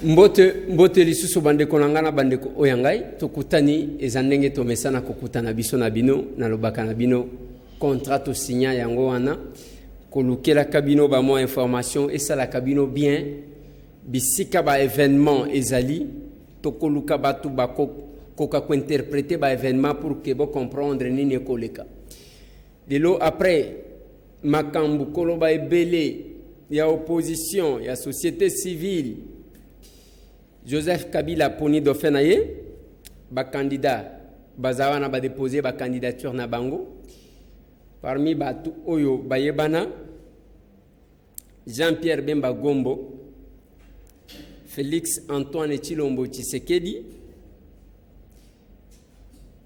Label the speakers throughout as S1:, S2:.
S1: Mbote lisusu bandeko nangana bandeko oyangai tokutani ezandenge tomesana kokutana biso na bino na lobaka na bino contrat to signa yango wana kolukela kabino ba mo information esala kabino bien bisika ba événement ezali tokoluka batu ba koka ko interpréter ba événement pour que bo comprendre nini koleka lelo après makambu koloba ebele ya opposition ya société civile Joseph Kabila poni dauphin na ye ba candidat bazawana ba déposer ba candidature na bango parmi batu oyo bayebana Jean-Pierre Bemba Gombo, Félix Antoine Tshilombo Tshisekedi,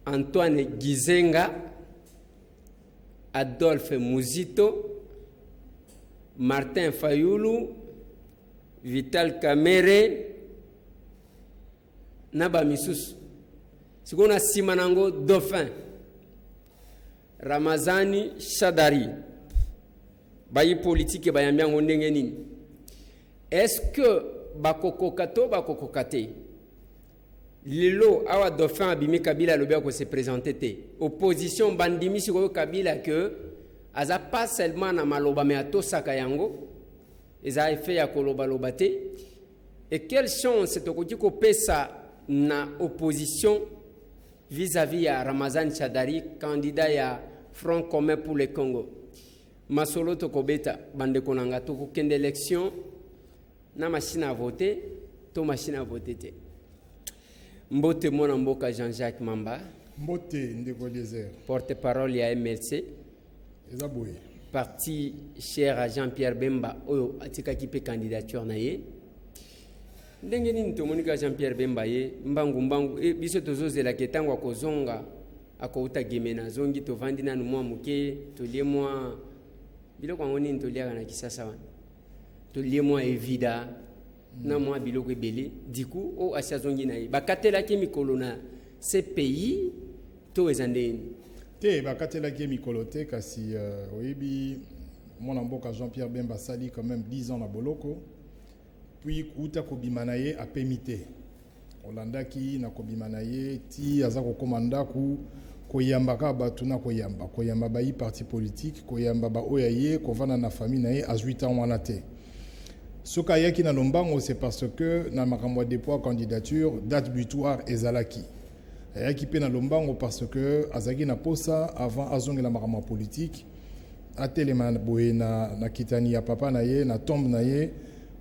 S1: Antoine Gizenga, Adolphe Muzito, Martin Fayulu, Vital Kamerhe, Naba Misusu. Sikona Simanango Dauphin, Ramazani Shadari, Bayi politique bayambiango ndenge nini. Est-ce que bakokokato bakokokate lilo awa Dauphin abimi Kabila lobia ko se présenter te opposition bandimi siko Kabila que aza pas seulement na maloba mais atosaka yango eza effet ya koloba lobate et quelle chance tokoti ko pesa na opposition vis-à-vis ya Ramazan Shadari candidat ya Front commun pour le Congo. Masolo tokobeta bandeko nanga tokokende élection na machine à voter to machine à voter te. Mbote mona mboka Jean-Jacques Mamba.
S2: Mbote ndeko Lézère.
S1: Porte-parole ya MLC.
S2: Ezaboye.
S1: Parti cher à Jean-Pierre Bemba oyo atika kipe candidature na ye. Ndenge nini tomonika Jean-Pierre Bemba ye mbangu biso tozozela ketango akozonga akouta gemena zongi tovandi na mwa muke tolie mwa biloko ngoni ntolia kana kisasa wana tolie mwa evida na mwa biloko ebele diku o asia zongi na ye bakatela ki mikolo na ce pays to ezandeni
S2: te bakatela ki mikolo te kasi oyebi mwana mboka Jean-Pierre Bemba sali quand même 10 ans na boloko puis kuta kobima na ye apemite olandaki na kobima na ye ti aza kokomanda ku koyambaka batu na koyamba bayi parti politique koyamba ba oya ye kovana na famille na ye à 8 ans wana te soka yaki na lombango c'est parce que na makambo dépôt candidature date butoir ezalaki yaki pe na lombango parce que azaki na posa avant azongela makambo politique atelema boye na kitani ya papa na ye na tombe na ye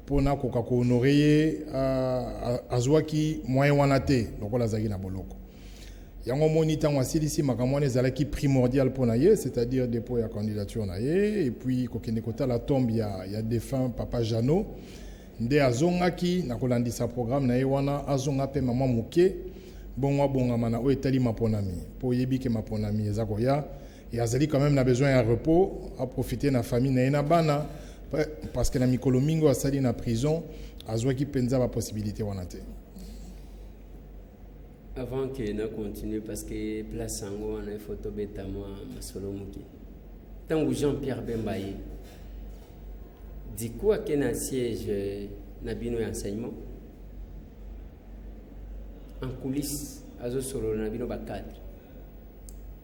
S2: pona koka ko honorer ye azwaki moyen wana te lokola azaki na boloko yango moni tango asilisi makambo wana ezalaki primordial pona ye c'est-à-dire dépôt ya candidature na ye et puis kokende kota la tombe ya défunt papa Jano nde azongaki na kolandisa programme na ye wana azonga pe mama muke bonga mana o etali maponami po yebi ke maponami ezako ya et azali quand même na besoin ya repos à profiter na famille na ye na bana parce que na mikolo mingo asali na prison azwaki penza ba possibilité wana te.
S1: Avant que nous continuions, parce que place en haut, on a photo bêta moi, Masolo Mouki. Tant que Jean-Pierre Bemba y dit quoi qu'il y a un siège Nabino et enseignement en coulisses, à ce solo Nabino Bakadre.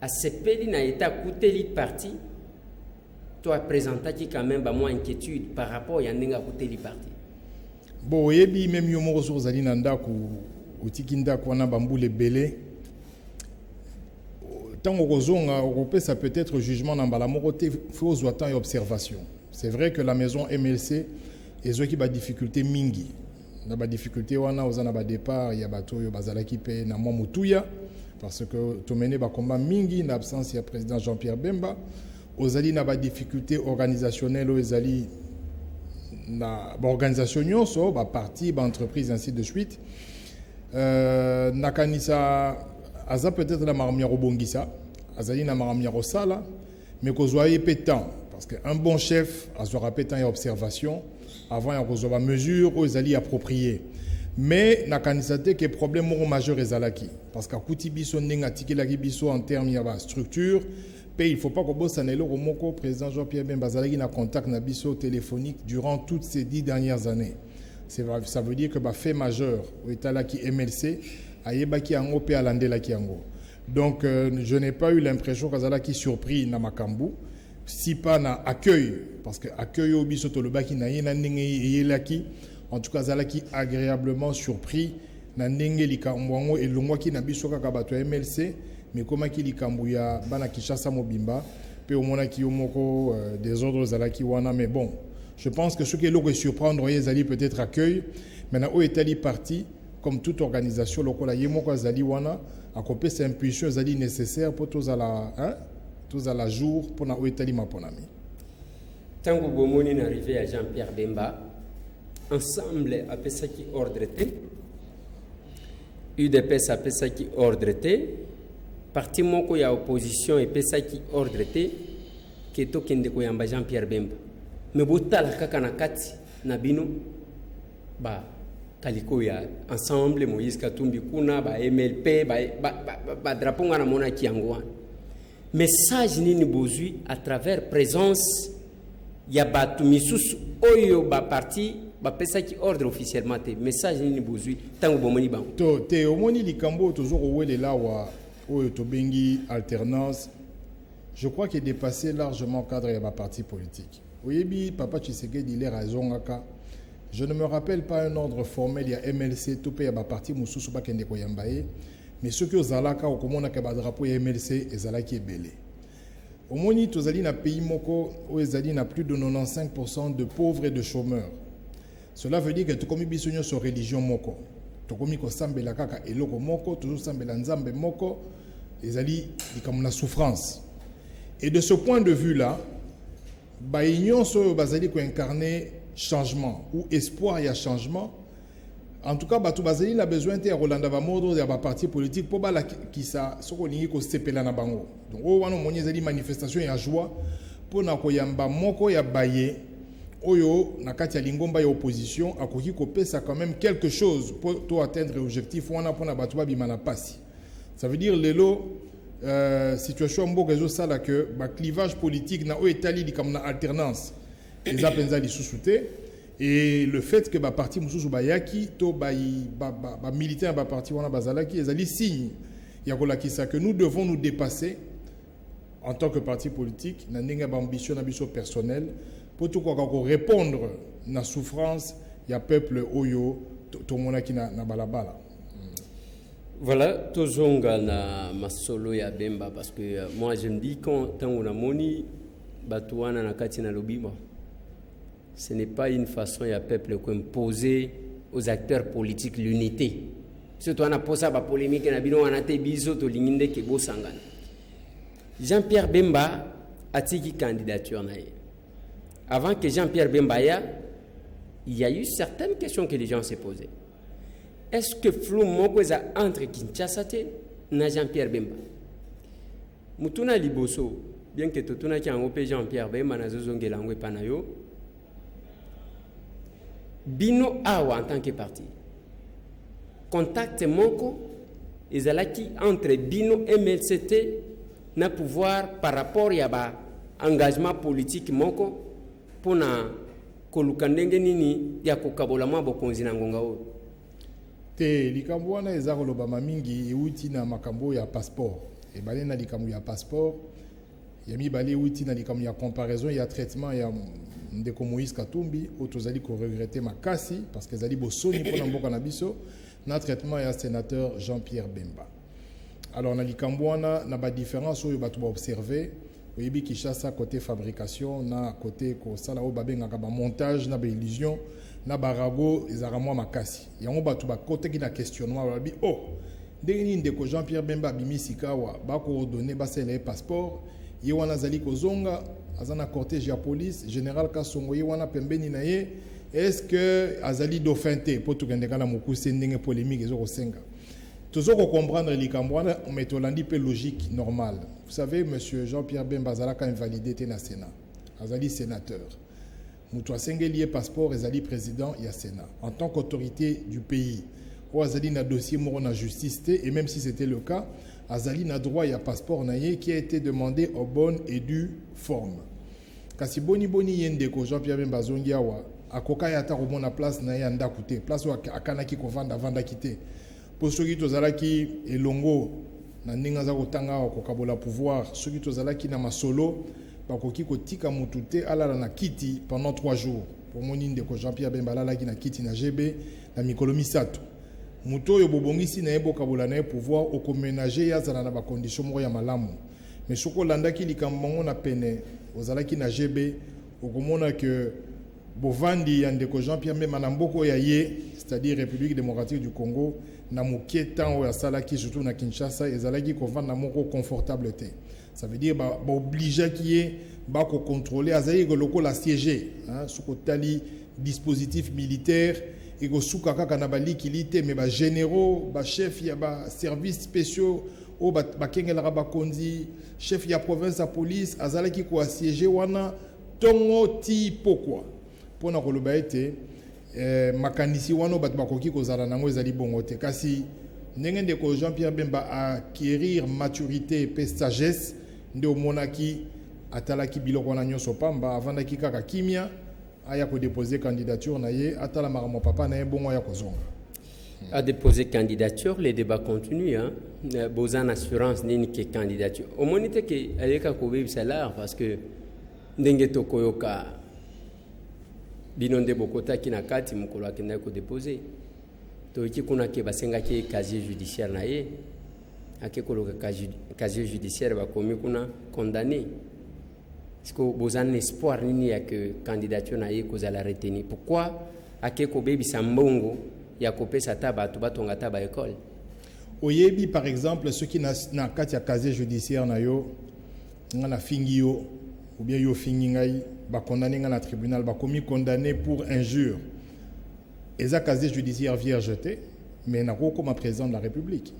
S1: À ce pays, n'a été coûté l'île parti. Toi, présenté qui quand même moins inquiétude par rapport à Yanninga coûté l'île parti.
S2: Bon, yebi même yomo ressources alinanda ku utikinda kwana bambule belé tango kozonga okopesa peut-être jugement na mbala moko te faut zoata et observation. C'est vrai que la maison MLC ezoki ba difficulté mingi na ba difficulté wana ozana ba départ ya bato yo bazalaki pe na mwa mutuya parce que tomene ba combat mingi na absence ya président Jean-Pierre Bemba ozali na ba difficulté organisationnelle ezali na ba organisation nyonso ba parti ba entreprise ainsi de suite. Nakanisa aza peut-être la maramia robongisa azali na maramia rosala mais kozwaye pétant parce que un bon chef azora pétant et observation avant ya kozwa mesure aux ali appropriées mais nakanisa te que problème majeur ezalaki parce que kuti biso ndenga tikelaki biso en termes ya structure il faut pas que bossa na eloko moko président Jean-Pierre Bemba azalaki na contact na biso téléphonique durant toutes ces 10 dernières années Ça veut dire que le fait majeur, au état là qui MLC, ayeba qui ango pe alande la qui ango. Donc je n'ai pas eu l'impression qu'Azala qui surpris na makambu, si pas na accueil, parce que accueil au bisoto le baki na yena ndenge la qui, en tout cas Azala qui agréablement surpris na ndenge likambo et longwa qui na biso kaka bato MLC, mais comment qui likambo ya bana Kinshasa mobimba, pe au mona ki omoko des ordres Azala qui wana, mais bon. Je pense que ce qui est là surprendre, ils peut-être accueil. Maintenant, où est-elle partie, comme toute organisation, lokola yemoko azali wana, à couper ces impulsions azali nécessaires pour tous à la jour pour na où est-elle ma ponami.
S1: Tant que Bomoni est arrivé à Jean-Pierre Bemba, ensemble après ça qui ordreté, UDPS après ça qui ordreté, parti moko ya opposition et après ça qui ordreté, qui est au kende ko yamba Jean-Pierre Bemba. Mais botala kaka na kati na bino ba kaliko ya ensemble Moïse Katumbi kuna ba MLP ba drapeau ngana mona kiangwa message nini bozui à travers présence ya batu misusu oyo ba parti ba pesa ki ordre officiellement te message nini bozui tango bomoni bango
S2: to te omoni likambo toujours owele la wa oyo to bengi alternance. Je crois qu'il est dépassé largement le cadre de la parti politique. Oui, Papa Tshisekedi, il est raison. Je ne me rappelle pas un ordre formel, il y a MLC, tout pays, il y a parti Moussou, mais ceux qui ont Zalaka, au commun, il y a drapeau MLC et Zalaki est belé. Au Moni, tous les pays moko, où ils ont plus de 95% de pauvres et de chômeurs. Cela veut dire que tout comme ils sont sur religion moko, tout comme ils sont la kaka et loko moko, toujours sambela nzambe moko, ils ont comme la souffrance. Et de ce point de vue-là, Baïgnon so bazali ko incarner changement ou espoir il y a changement. En tout cas batu bazali a besoin de Rolanda ba modo ya ba parti politique pour bala ki sa soko lingi ko sepela na bango. Donc o wana moni zali manifestation ya joie pour na ko yamba moko ya baye oyo na kati ya lingomba ya opposition akoki ko pesa quand même quelque chose pour atteindre l'objectif wana pour na batu ba bimana pasi. Ça veut dire lelo situation mboka ezo sala que ba clivage politique na o etali li comme na alternance les apenza li susute et le fait que ba parti mususu ba yaki to ba militaire ba parti wana bazalaki ezali signe ya kolakisa que nous devons nous dépasser en tant que parti politique na ndenge ba ambition na biso personnel pour tout ko répondre na souffrance ya peuple oyo to monaki na balabala.
S1: Voilà, tozonga na masolo ya Bemba parce que moi je me dis quand on a moni batouana na kati na lobima, ce n'est pas une façon ya peuple imposer aux acteurs politiques l'unité. Surtout on a posé ba polémique na bino on a te biso to linginde ke bosangana. Jean-Pierre Bemba a tiki candidature na ye. Avant que Jean-Pierre Bemba il y a eu certaines questions que les gens se posaient. Est-ce que flou moko za entre Kinshasa na Jean-Pierre Bemba? Mutuna liboso, bien que totuna ki angope Jean-Pierre Bemba na zozongela ngwe panayo. Bino awa en tant que parti. Contact moko ezalaki entre Bino MLCT na pouvoir par rapport ya ba engagement politique moko pona kolukandenge nini ya kokabola mwa bokonzi na ngonga oyo.
S2: Te likambo wana eza kolobama mingi euti na makambo ya passeport et balé na likambo ya passeport ya mibale euti na likambo ya comparaison ya traitement ya ndeko Moïse Katumbi otozali ko regretter makasi parce que ezali bosoni pona mboka na biso na traitement ya sénateur Jean-Pierre Bemba. Alors na likambo wana na ba différence oyo batu ba observer oyebi Kinshasa côté fabrication na côté ko sala o babengaka ba montage na ba illusion na barago ezara mwa makasi yango batu ba côté ki na questionnement babi oh ndenge nini ndeko Jean-Pierre Bemba bimisika wa ba ko donner ba sele passeport ye wana zali ko zonga azana cortège ya police général Kasongo ye wana pembeni na ye est-ce que azali dauphinté pour tout kendeka na mokuse ndenge polémique ezo ko senga toujours comprendre likambo wana metolandi pe logique normale. Vous savez monsieur Jean-Pierre Bemba azalaka invalidé te na Sénat azali sénateur. Moutou Asengeli passeport ezali président ya Sénat en tant qu'autorité du pays. Ou azali na dossier moro na justice te et même si c'était le cas, azali na droit ya passeport na ye qui a été demandé aux bonnes et dues formes. Kasi boni yende ko Jean-Pierre Bemba zongi awa akoka ya ta komona place na ya ndako te place oyo akanaki kovanda avandaki te mpo soki tozalaki elongo na ndenge aza kotanga awa kokabola pouvoir soki tozalaki na masolo bakoki kotika mutu te alala na kiti pendant 3 jours pomoni ndeko Jean-Pierre Bemba alalaki na kiti na GB na mikolo misato mutu oyo bobongisi na ye bokabola na ye pouvoir okoménager ye azala na bakondition moko ya malamu mais soki olandaki likambo yango na pene ozalaki na GB okomona ke bovandi ya ndeko Jean-Pierre Bemba na mboka ya ye c'est-à-dire République démocratique du Congo na mokie temps oyo asalaki surtout na Kinshasa ezalaki kovanda moko confortable te ça veut dire obligeaki ye bakocontrôler azali lokola siéger soki otali dispositif militaire ekosuka kaka na balikili te mais bagénéraux bachef ya baservice spéciaux oyo bakengelaka bakonzi chef ya province ya police azalaki koasiége wana ntongo ti pokwa mpona koloba ete makanisi wana bato bakoki kozala nango ezali bongo te kasi ndenge ndeko Jean-Pierre Bemba acquérir maturité pe sagesse nde omonaki atalaki biloko wana nyonso pamba avandaki kaka kimia aya kodéposer candidature na ye atala makambo papa na ye bongo aya kozonga
S1: a déposé candidature, les débats continuent. Hein. Bozan assurance nini ke candidature. Au monite ke ayeka kobe salaire parce que ndenge tokoyoka binonde bokota kina kati mukolo akenda ko déposer. To ki kuna ke basenga ke casier judiciaire na ye. Ake koloka casier judiciaire ba komi kuna condamné. Est-ce que bozan espoir nini ya que candidature na ye kozala retenir. Pourquoi ake kobe bisambongo ya kopesa taba to batonga taba école.
S2: Oyebi par exemple ceux qui na kati ya casier judiciaire na yo ngana fingi yo ou bien yo fingi ngai ba condamné ngana tribunal ba commis condamné pour injure. Eza casier judiciaire vierge te mais na ko comme président de la République.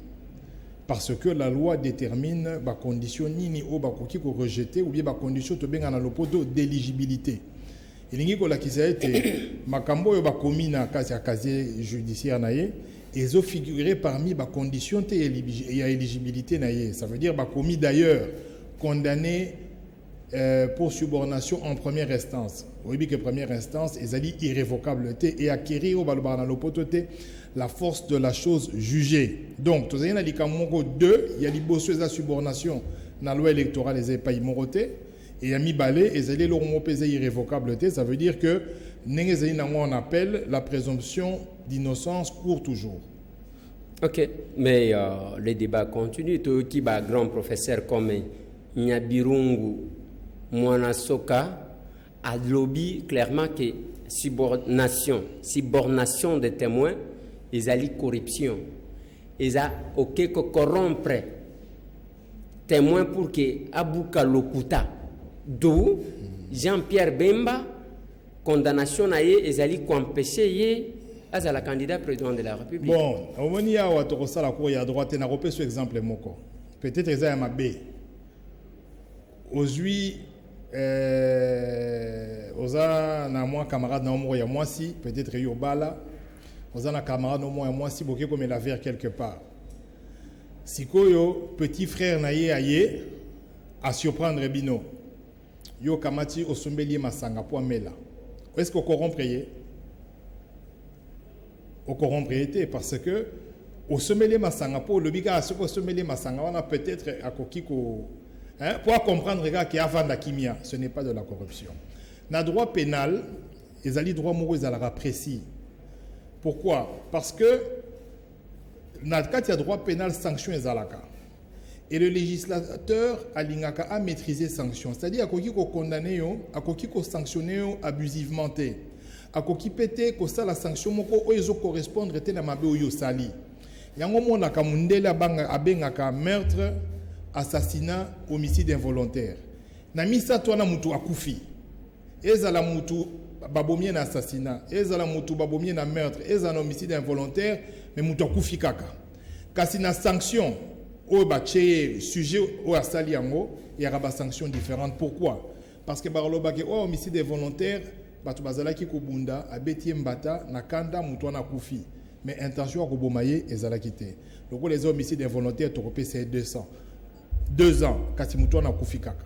S2: Parce que la loi détermine ba condition nini o ba koki ko rejeter ou bien ba condition to benga na lopoto d'éligibilité. Il ko la ete makambo yo ba commis na kati ya casier judiciaire na ye et ont figuré parmi les conditions de éligibilité. Ça veut dire qu'ils commis d'ailleurs condamné pour subordination en première instance. Vous voyez que première instance, ils ont dit irrévocable et acquérir la force de la chose jugée. Donc, il y a 2, il y a la subordination dans la loi électorale, ils n'ont pas immoroté. Et il y a mis balai, ils ont dit leur irrévocable. Ça veut dire que on appelle la présomption d'innocence pour toujours.
S1: Ok, mais le débat continue. Tout qui est grand professeur comme Nyabirungu Mwanasoka a lobby clairement que subordination des témoins, ils allaient corruption. Ils ont ok corrompre témoins pour que Abouka Lokuta, d'où Jean-Pierre Bemba, condamnation à ye, ils allaient empêcher ye à la candidat président de la République.
S2: Bon, au moment où il y a la cour, il y a droite, il y a un ce exemple. Peut-être qu'ils ont un B. Aujourd'hui, aux un camarade na il y a moi si, peut-être il y a bala. Aux un camarade au moins moi si, beaucoup comme il a vers quelque part. Si koyo petit frère na ye aye à surprendre bino. Yo kamati osombeli masanga po mela. Est-ce qu'on corrompre ye? Au corrompre parce que au sommelier masanga pour le biga au sommelier masanga on a peut-être à kokiko pour comprendre qu'il y a avant la kimia, ce n'est pas de la corruption. Dans le droit pénal, les alliés droit moraux ils allaient précis. Pourquoi? Parce que dans le cas il y a droit pénal sanction les alaka. Et le législateur a maîtrisé sanctions, c'est-à-dire à kokiko condamné à kokiko sanctionné abusivement. A koki pété ko ça la sanction moko oyo correspondre te na mabe oyo sali yango mona ka mundela banga abenga ka meurtre assassinat homicide involontaire na misa to na mutu akufi ezala mutu babomie na assassinat ezala mutu babomie na meurtre ezala homicide involontaire mais mutu akufi kaka kasi na sanction oyo ba cheye sujet oyo asali yango ya ba sanction différente. Pourquoi? Parce que baroloba ke homicide involontaire batu bazalaki kobunda abeti mbata na kanda mutu na kufi mais intention ko bomaye ezalaki te. Donc les homicides involontaires to repese 2 ans kasi mutu na kufi kaka.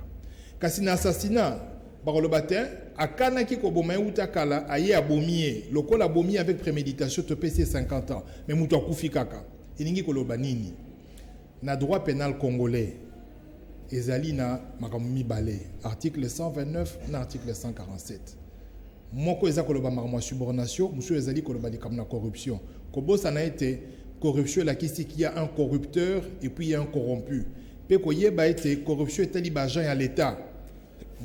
S2: Kasi na assassinat Barolobatin, akana ki ko boma uta kala aye abomie, lokola abomie avec préméditation te PC 50 ans, mais muto akufi kaka. Iningi koloba nini? Na droit pénal congolais, ezali na makamumi balé, article 129 na article 147. Moko eza koloba makamwa subornation, monsieur ezali koloba di kamna corruption. Kobo ça n'a été corruption la kisi qu'il y a un corrupteur et puis il y a un corrompu. Pe koyeba été corruption etali ba agent ya l'état.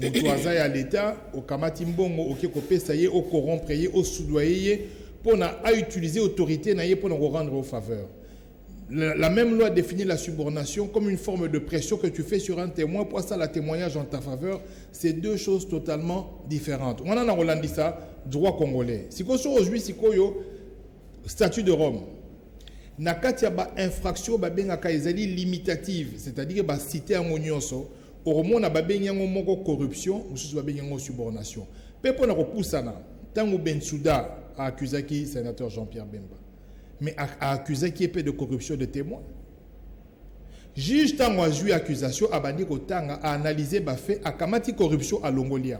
S2: Mutu aza ya l'état au kamati mbongo oke kopesa ye au corrompre ye au soudoyer pour na a utiliser autorité na ye pour nous rendre aux faveurs. La même loi définit la subornation comme une forme de pression que tu fais sur un témoin pour ça la témoignage en ta faveur. C'est deux choses totalement différentes. On en a Roland dit ça, droit congolais. Si qu'on soit aujourd'hui, si qu'on yo statut de Rome, nakatia ba infraction ba benga kaizali limitative, c'est-à-dire ba cité en onyoso, au moment na ba benga moko corruption, mususu ba benga subornation. Pepo na repoussana, tango Bensouda a accusé qui sénateur Jean-Pierre Bemba. Mais a accusé qui est peu de corruption de témoins. Juge tango a joué accusation a bandi ko tanga a analysé ba fait a kamati corruption à Longolia.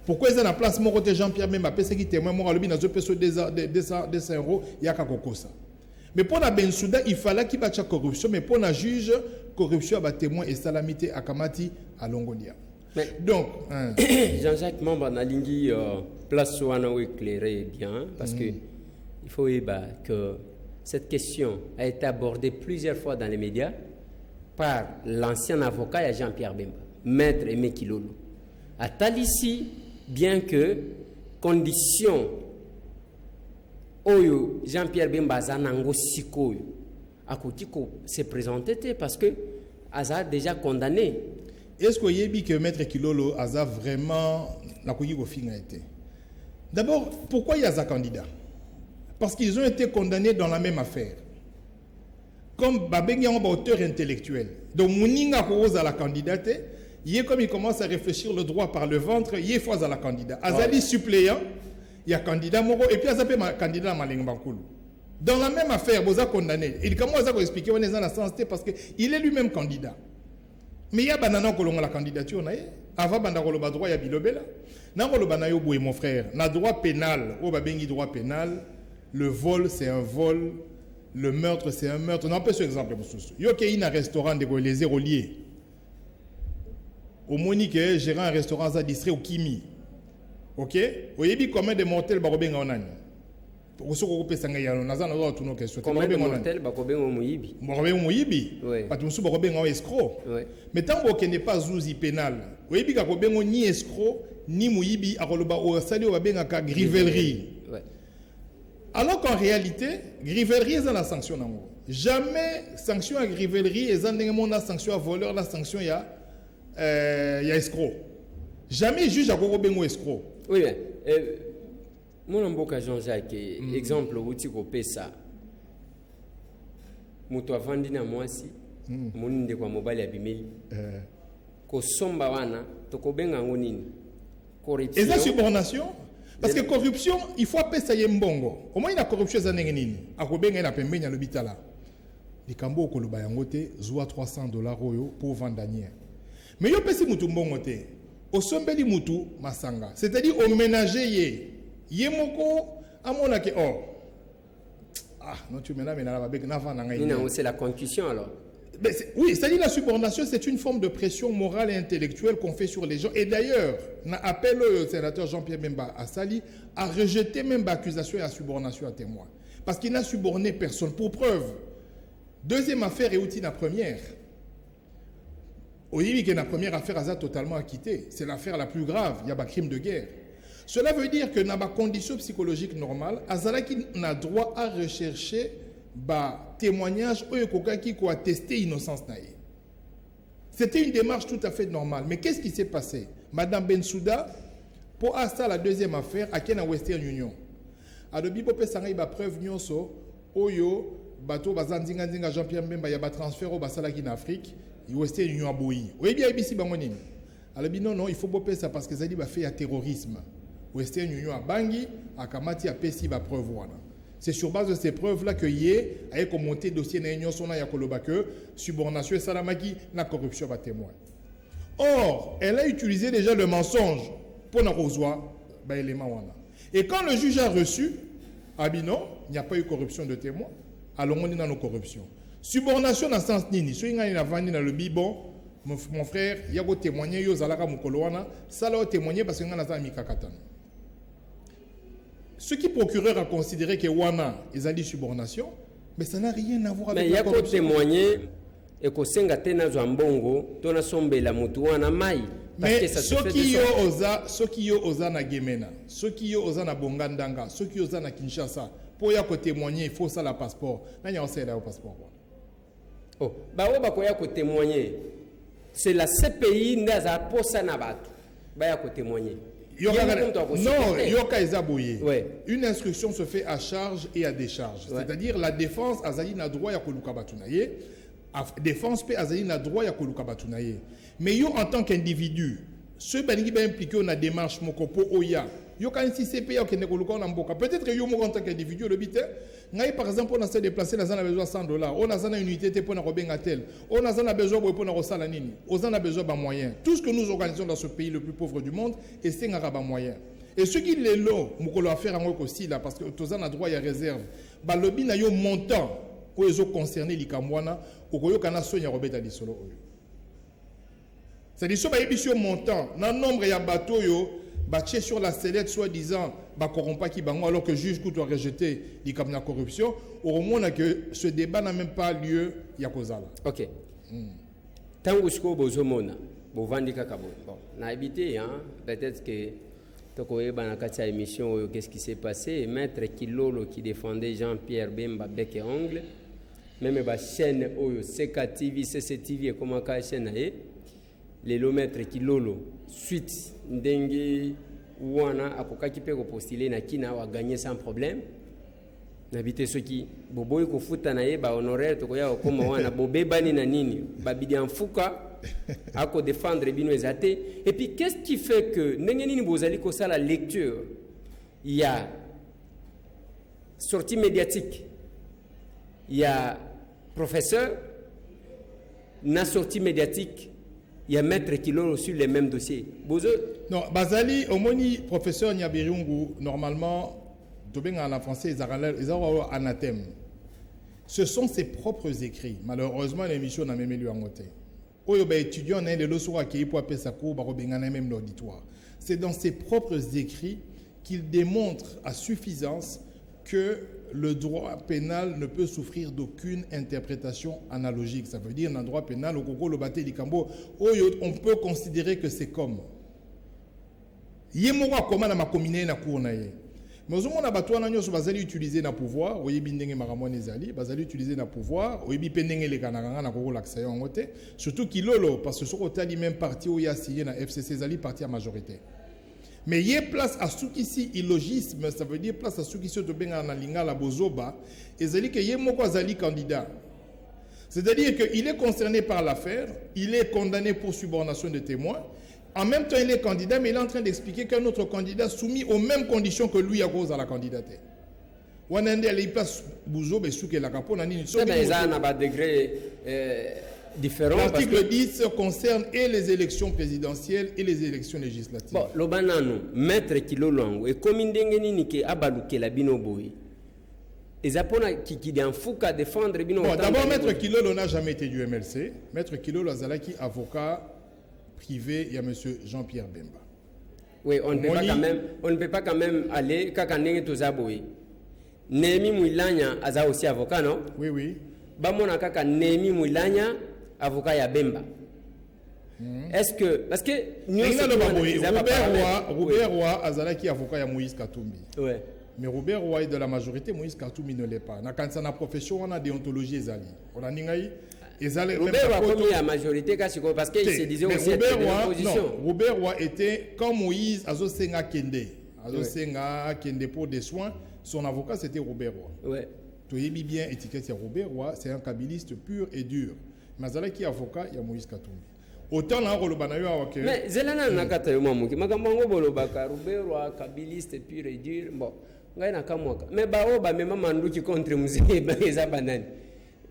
S2: Pourquoi ils ont en place mon côté Jean-Pierre Bemba pèse qui témoin moi lobi na zo peso 200 € yaka kokosa. Mais pour la Bensouda il fallait qu'il batte corruption mais pour la juge corruption à témoin et salamité à kamati à Longolia.
S1: Mais
S2: donc
S1: Jean-Jacques Mamba Nalingi place wana éclairé bien parce que il faut que cette question a été abordée plusieurs fois dans les médias par l'ancien avocat Jean-Pierre Bemba, maître Aimé Kilolo. À Talissi, bien que condition oyo Jean-Pierre Bemba zanango sikoyo akotiko s'est présenté parce que Aza déjà condamné.
S2: Est-ce que yebi que maître Kilolo Aza vraiment la koyi finga été? D'abord, pourquoi il y a Aza candidat? Parce qu'ils ont été condamnés dans la même affaire. Comme Babengi est auteur intellectuel. Donc, Mouninga Kouroz à la candidate, comme il commence à réfléchir le droit par le ventre, il est fois à la candidate. Azali suppléant, il y a candidat Moro, et puis Azapé candidat Malengbankoulou. Dans la même affaire, vous avez condamné. Il commence à expliquer, on est dans la sensité parce qu'il est lui-même candidat. Mais il y a banana kolonga la candidature, avant bandakolo ba droit ya bilobela. Nangolo banayo boué mon frère, na droit pénal, au babengi droit pénal. Le vol, c'est un vol. Le meurtre, c'est un meurtre. On a un peu ce exemple. Il y a un restaurant de les éroliers. Au Monique, gérant un restaurant à district au Kimi. Ok? Vous avez combien de mortels barobé en année? Pour ceux qui ont fait ça, on a tout nos questions.
S1: Combien de mortels barobé en Moyibi?
S2: Barobé en Moyibi. Parce que nous sommes barobé en escroc. Mais tant que n'est pas zouzi pénal, vous avez barobé ni escroc, ni Moyibi, à roloba au sali au babé en grivellerie. Alors qu'en réalité, grivellerie est la sanction. Jamais sanction à grivellerie est la sanction à voleur, la sanction à escroc. Jamais juge à Gorobengo escroc.
S1: Oui, mais mon amboka Jean-Jacques, exemple, où tu coupes ça. Mutu avandi na mwasi, muninde kwa mobile abimeli. Ko somba wana, tokobenga ngonini. Corruption.
S2: Et la subornation? Parce que corruption, il faut appeler ça mbongo. Au moins, il y a corruption à nini. A kobenga na pembeni à l'hôpital. Les kambo koloba yangote, zoa $300 pour vendre danier. Mais yo pesi mutu mbongo te. O sombeli mutu masanga. C'est-à-dire au ménager ye moko amona ke oh. Ah, non tu mena mena la na vanda ngai.
S1: Non, c'est la concussion alors.
S2: Oui, c'est-à-dire la subornation, c'est une forme de pression morale et intellectuelle qu'on fait sur les gens. Et d'ailleurs, on appelle le sénateur Jean-Pierre Bemba Assali à rejeter même l'accusation et la subornation à témoin. Parce qu'il n'a suborné personne. Pour preuve, deuxième affaire est outil la première. Aujourd'hui, la première affaire a totalement acquitté. C'est l'affaire la plus grave. Il y a un crime de guerre. Cela veut dire que dans ma condition psychologique normale, Azalaki n'a droit à rechercher témoignage qui a attesté l'innocence. C'était une démarche tout à fait normale. Mais qu'est-ce qui s'est passé? Madame Bensouda, pour ça la deuxième affaire, à Kenya Western Union. À le Bibo Pesanga, il y a preuve nyonso, Oyo, bateau, bazandinga Jean-Pierre Bemba, il y a un transfert au Basalaki en Afrique, il y a Western Union à Boyi. Oui, bien, ici, Bangonine. Alors, non, il faut pas ça parce que ça dit qu'il fait un terrorisme. Western Union à Bangui, à Kamati, à Pessi, à preuve. C'est sur base de ces preuves-là que Yé a monté le dossier de l'Union, que subornation et salamaki, la corruption va témoin. Or, elle a utilisé déjà le mensonge pour n'a reçoit l'élément wana. Et quand le juge a reçu, non, il n'y a pas eu corruption de témoin, alors on est dans nos corruptions. Subornation dans le sens nini, si on a vendu dans le bibon, mon frère, il y a témoigné, il y a témoigné, ça l'a témoigné parce qu'on a un mikakatan. Ce qui procureur a considéré que wana, ils ont dit subornation, mais ça n'a rien à voir avec la corruption. Mais il y a témoigné, et que senga tena zambongo, tona sombe la mutuana mai. Mais ceux qui yo oza na Gemena, ceux qui yo oza na Bongandanga, ceux qui oza na Kinshasa, pour y témoigner, il faut ça le passeport. N'a y a aussi le passeport.
S1: Oh, bah on va quoi témoigner. C'est la CPI ndaza posa na batu. Ba ya témoigner.
S2: Non, yoka ezabouye. Une instruction se fait à charge et à décharge. C'est-à-dire la défense azali na droit ya koluka batunaye. Défense peut azali na droit ya koluka batunaye. Mais yo en tant qu'individu, ceux qui sont impliqués dans la démarche mokopo oya, yo quand si CPI qui ne koluka na mboka, peut-être que yo mo en tant qu'individu le bité, ngai par exemple on a se déplacer dans un besoin $100, on a une unité pour na robenga tel, on a besoin pour na rosala nini, on a besoin de moyens. Tout ce que nous organisons dans ce pays le plus pauvre du monde, et c'est un moyen. Et ceux qui les lo mokolo affaire en aussi là parce que tous en a droit ya réserve, ba lobi na yo montant où ils ont concerné likamwana, au koyo kana sonya robeta di solo oyo. C'est-à-dire que si on montant, dans le nombre de bateaux, batché sur la sellette, soi-disant, corrompa qui bango, alors que le juge doit rejeter la corruption, au moins que ce débat n'a même pas lieu, il y a cause là.
S1: Ok. Tant que vous bozomona, vous vendez kakabo. Bon, on a habité, hein, peut-être que tokoye banakati émission, qu'est-ce qui s'est passé? Maître Kilolo qui défendait Jean-Pierre Bemba bec et ongle, même la chaîne CKTV, CCTV et comment la chaîne est. Les maître Kilolo suite ndenge wana akokaki pe ko postuler na kina wa gagner sans problème nabité ceux qui boboy ko futa na ye ba honoraire to ko ya ko mo wana bobebani na nini babidi anfuka ako défendre bino ezate. Et puis qu'est-ce qui fait que ndenge nini bozali ko sala lecture, il y a sortie médiatique, il y a professeur na sortie médiatique, il y a maître Kilolo sur les mêmes dossiers.
S2: Non, Bazali, Omoni, professeur Nyabirungu, normalement, en français, ils ont un anathème. Ce sont ses propres écrits. Malheureusement, l'émission n'a même lu en côté. Oyoba étudiant, les leçons accueillis pour appeler sa cour, même l'auditoire. C'est dans ses propres écrits qu'il démontre à suffisance que le droit pénal ne peut souffrir d'aucune interprétation analogique. Ça veut dire, dans le droit pénal, au Congo, le bâté Likambo, on peut considérer que c'est comme. Yemora comment na makomine na cour na ye. Mais au moment où on a bazali utiliser na pouvoir, oyebi bindenge maramone ezali, bazali utiliser na pouvoir, oyebi pendenge le kananga na koko l'accès en côté, surtout Kilolo parce que ce côté lui même parti où il a signé na FCC ezali parti à majorité. Mais il y a place à ce qui est illogisme, ça veut dire place à ce qui est de benga na linga la bozoba, et ça dit que y a moko azali candidat. C'est-à-dire qu'il est concerné par l'affaire, il est condamné pour subornation de témoins. En même temps, il est candidat, mais il est en train d'expliquer qu'un autre candidat soumis aux mêmes conditions que lui à cause de la candidature. Wanende ali place bouzo be souke la capone nini.
S1: Mais ça n'a pas degré différent.
S2: L'article 10 concerne et les élections présidentielles et les élections législatives.
S1: Bon, le banano, maître Kilolo, et comme indengeni ke abaluke la binoboy. Et Zapona qui est en fouque à défendre bino.
S2: Bon, d'abord, maître Kilolo n'a jamais été du MLC. Maître Kilolo Azalaki, avocat privé, il y a M. Jean-Pierre Bemba.
S1: Oui, on ne peut pas quand même aller kakanenge tozaboy. Nemi Mouilanya aza aussi avocat, non?
S2: Oui, oui.
S1: Bamona kaka Nemi Mouilanya avocat ya Bemba. Est-ce que parce que
S2: Robert Roy Azalaki avocat ya Moïse Katumbi.
S1: Ouais.
S2: Mais Robert Roy est de la majorité, Moïse Katumbi ne l'est pas. Quand c'est la profession, on a déontologie ezali. On a ningaï.
S1: Robert Roy comme la majorité parce qu'il se disait aussi être de l'opposition.
S2: Robert Roy était comme Moïse Azosenga Kende. Azosenga Kende pour des soins. Son avocat c'était Robert Roy.
S1: Ouais.
S2: Tu as bien étiqueté c'est Robert Roy, c'est un kabiliste pur et dur. Mais Zala qui est avocat, il y a Moïse Katumbi. Autant là, on a
S1: mais Zelana n'a qu'à te demander. Magambango bolobaka Robert Roy, kabiliste pur et dur. Bon, ngai na kamwaka. Mais baoba même manduki contre musée ba eza banane.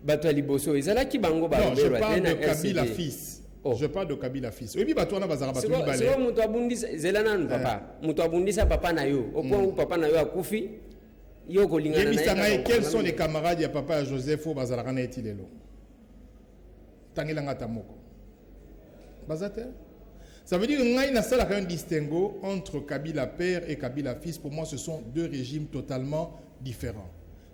S1: Bato liboso ezala ki bango ba
S2: non, je parle de Kabila fils. Je parle de Kabila fils. Oui, bah toi, on a bazar
S1: c'est quoi mutu abundisa zelana papa mutu abundisa papa na yo au point où papa na yo akufi yo kolingana na
S2: yo. Quels sont les camarades ya papa Joseph au bazar kana etilelo tangela tamoko bazate. Ça veut dire qu'il y a un distinguo entre Kabila père et Kabila fils. Pour moi, ce sont deux régimes totalement différents.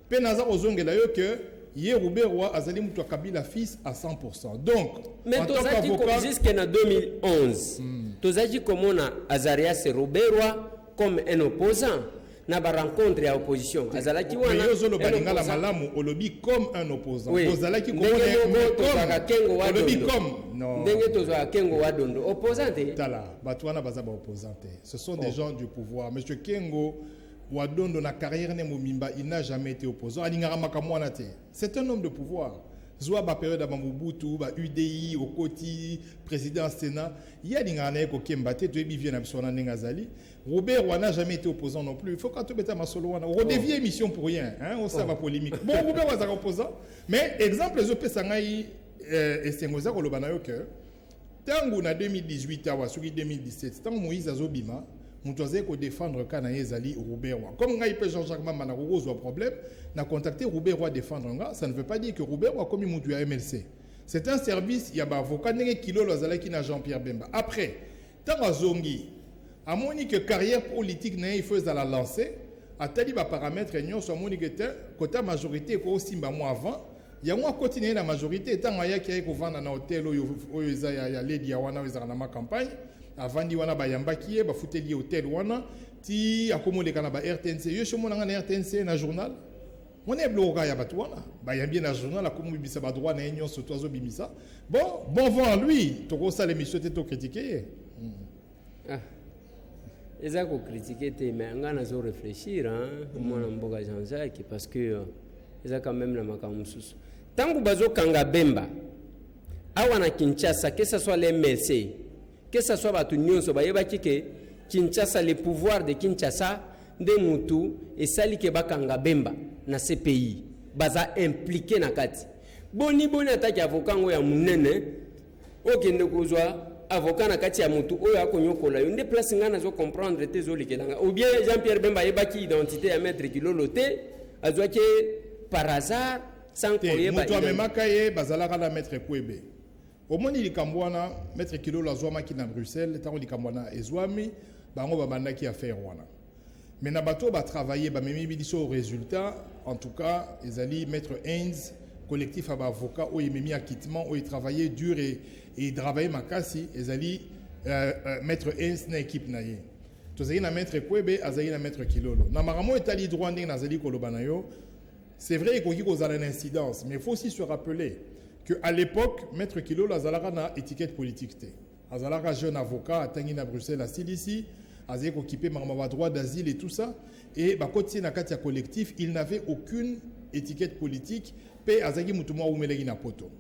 S2: Penaza ozongela yo que Yeroube Roi Azali Moutoua Kabila fils à 100%. Donc,
S1: mais en tant qu'avocat, jusqu'en 2011, Tozaji Komona Azarias Roberwa comme un opposant. Na ba rencontre à opposition. Azalaki wana.
S2: Mais yozolo balingala malamu olobi comme un opposant. Ozalaki
S1: comme olobi comme non. Ndenge toza Kengo Wadondo opposante.
S2: Tala, batwana bazaba opposante. Ce sont des gens du pouvoir. Monsieur Kengo Wadondo na carrière ne momimba, il n'a jamais été opposant. Alingara makamwana te. C'est un homme de pouvoir. Zoa ba période à Mobutu, ba UDI, Okoti, président Sénat, il y a des gens qui ont été bien absorbés dans Azali. Robert n'a jamais été opposant non plus. Il faut quand tu mettes ma solo, on redévie émission pour rien. Hein? On s'en va polémique. Bon, Robert was opposant. Mais exemple, les OP Sangaï et Sengoza Kolobanayo que tango na 2018 à 2017, tant Moïse Azobima, nous devons défendre Kana Ezali Robert. Comme Jean-Jacques Mamana a un problème, n'a contacté Robert Roy défendre un gars, ça ne veut pas dire que Robert Roy comme il a MLC. C'est un service, il y a un avocat qui n'a Jean-Pierre Bemba. Après, tant à Zongi, à mon que carrière politique n'a fait à la lancer, à tel paramètre réunion soit mon que côté majorité ko simba moi avant, il y a moi continuer la majorité tant qu'il y a qui est vendre dans hôtel où il y a lady wana dans ma campagne. Avant di wana bayamba kiye ba futeli hôtel wana ti akomole kana ba RTNC yo shomo na RTNC na journal on est bloqué ya batwana bayambi na journal akomo bibisa ba droit na union surtout azo bimisa bon vent à lui to ko ça l'émission te to critiquer
S1: eza ko critiquer te mais ngana zo réfléchir hein mona mboga Jean-Jacques parce que eza quand même la makamususu tangu bazo kanga Bemba awana Kinshasa que ça soit les MLC que ce soit Batunion, Kinshasa, le pouvoir de Kinshasa, de Moutou, et Sali Kebakanga Bemba, dans ces pays, baza impliqué na kati. Boni attaque avocat ou ya munene, okende kozwa avocat na kati ya Moutou, ou ya konyokola, yon de place ngana zo comprendre tes olikelanga. Ou bien Jean-Pierre Bemba yebaki identité à maître Kiloloté, azwa ke par hasard, sans koyeba.
S2: Moutou amemakaye, bazalaka la maître Kwebe. Au moins, il y a maître Kilo la Zouama qui est à Bruxelles, tant qu'il y a Ezouami, bango babanda qui a fait Rwanda. Mais Nabato va travailler, bah même il au résultat. En tout cas, ils allaient mettre Heinz, collectif à avocat, où il mis acquittement, où il travaillait dur et travaillait makasi. Ils allaient mettre Heinz dans l'équipe naïe. Tous les maître Kwebe, ils allaient mettre Kilolo. Namaramo est allé droit dans les Kolobanayo. C'est vrai qu'il y a une incidence, mais il faut aussi se rappeler qu'à l'époque, Maître Kilo, Azalaka n'a étiquette politique. Azalaka, jeune avocat, a tangi à Bruxelles, à Silici, Azalaka occupé par droit d'asile et tout ça. Et côté Nakatia collectif, il n'avait aucune étiquette politique. Pe Azaki Moutouma ou Melegi Napoto.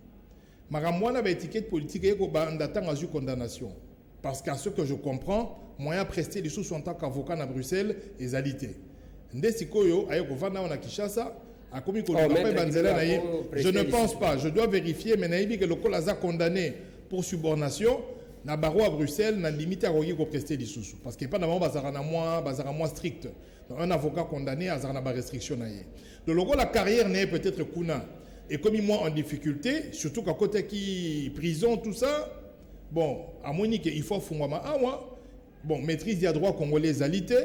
S2: Maramouana avait étiquette politique et d'attendre à condamnation. Parce qu'à ce que je comprends, moyen presté les sous en tant qu'avocat à Bruxelles et Zalité. Ndesikoyo, Ayoko Vanda, on a Kishasa. Je ne pense pas, je dois vérifier, mais il dit que le Kolaza condamné pour subornation, na barreau à Bruxelles, n'a limité à prester des sous. Parce qu'il n'y a pas de moins strict. Donc, un avocat condamné a une restriction. Donc, la carrière n'est peut-être Kuna. Et comme il est en difficulté, surtout qu'à côté qui prison, tout ça, bon, à Monique, il faut Fungwama. Bon, maîtrise des droits congolais alité,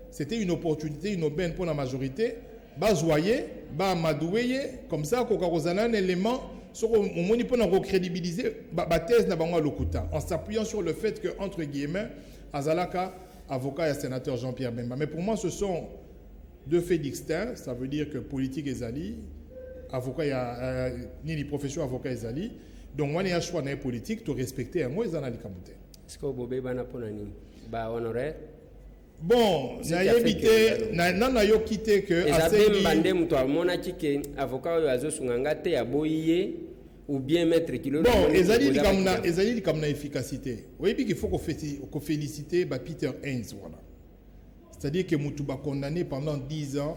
S2: c'était une opportunité, une aubaine pour la majorité. Bazoyer, madoueye, comme ça, qu'on a un élément, on recrédibiliser la thèse en s'appuyant sur le fait que, entre guillemets, Azalaka, avocat et sénateur Jean-Pierre Bemba. Mais pour moi, ce sont deux faits distincts. Ça veut dire que politique et Zali, avocat, ni les professions avocat et Zali. Donc, moi, il y a un choix politique, tu respecter un mot et Zana Likamute.
S1: Est-ce que vous avez un honoraire?
S2: Bon, na yebité na yo quitté que
S1: asengi bande muto amona ki avocat yo azosunganga te aboyiye ou bien maître Kilo.
S2: Bon, ezali comme na efficacité. Oui, il faut qu'on féliciter Peter Heinz voilà. C'est-à-dire que Mutuba condamné pendant 10 ans,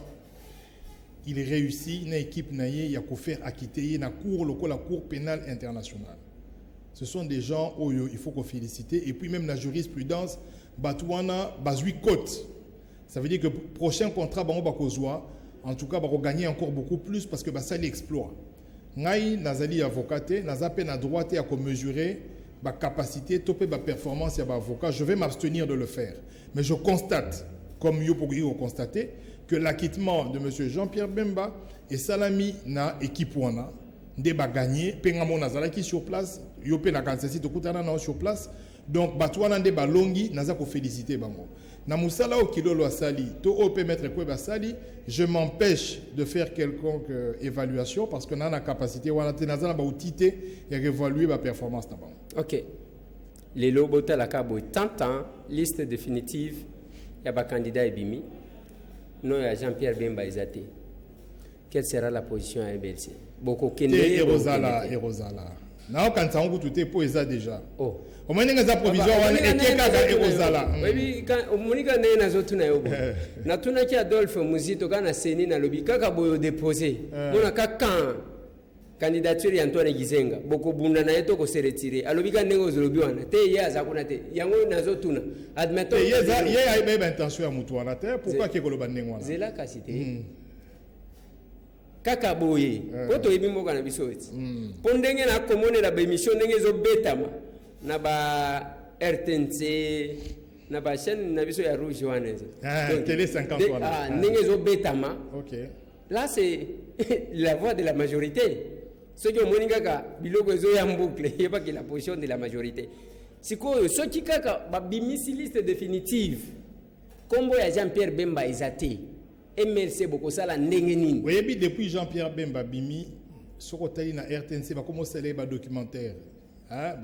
S2: il réussit, une équipe naïe, il a qu'à faire acquitter, la cour pénale internationale. Ce sont des gens où il faut qu'on félicite. Et puis même la jurisprudence, Batouana, Bazui Côte. Ça veut dire que prochain contrat, en tout cas, on va gagner encore beaucoup plus parce que ça l'exploit. Ngai, Nazali avocaté, Nazape na droite à mesurer ma capacité, topé ma performance et ma avocat. Je vais m'abstenir de le faire. Mais je constate, comme Yopogui a constaté, que l'acquittement de M. Jean-Pierre Bemba et Salami na équipe wana débat gagné, Pengamo Nazalaki sur place, Yopé na Kansasi Tokutana na sur place. Donc Batouana débat longi, Nazako félicité bango. Na musala o kilolo asali, to o peut mettre quoi basali, je m'empêche de faire quelconque évaluation parce que na capacité wana te nazala ba outité et évaluer ma performance na bango.
S1: OK. Les lobota la cabo tant liste définitive ya ba candidat ebimi. Non ya Jean-Pierre Bemba Ezate. Quelle sera la position à MBLC? Boko kende
S2: et Rosala. Na quand ça on tout est pour eza déjà. Oh. Au moins nga za provisoire wana ekeka za Rosala.
S1: Oui, quand monika ne na zotuna yobo. Na tuna ki Adolphe Muzito kana seni na lobi kaka boyo déposer. Mona kaka candidature ya Antoine Gizenga. Boko bunda na yeto ko se retirer. Alobi ka ndenge ozolobi wana. Te ye azakuna te. Yango na zotuna. Admettons.
S2: Ye a intention ya mutu wana te. Pourquoi ke koloba ndenge wana?
S1: Zela kasite. Kaka boye. Poto yebi mboka na biso eti. Po ndenge na komone la ba émission ndenge zo betama. Na ba RTNC na ba chaîne na biso ya rouge waneza.
S2: Télé 50 wana.
S1: Ndenge zo betama.
S2: OK.
S1: Là c'est la voix de la majorité. Ceux qui ont moningaka biloko zo ya mboucle, yeba que la position de la majorité. Sikoyo ceux qui kaka ba bimisi liste définitive. Kombo ya Jean-Pierre Bemba Ezate. MLC bokosala ndenge nini.
S2: Oui, depuis Jean-Pierre Bemba bimi sokotali na RTNC ba commencer les documentaires.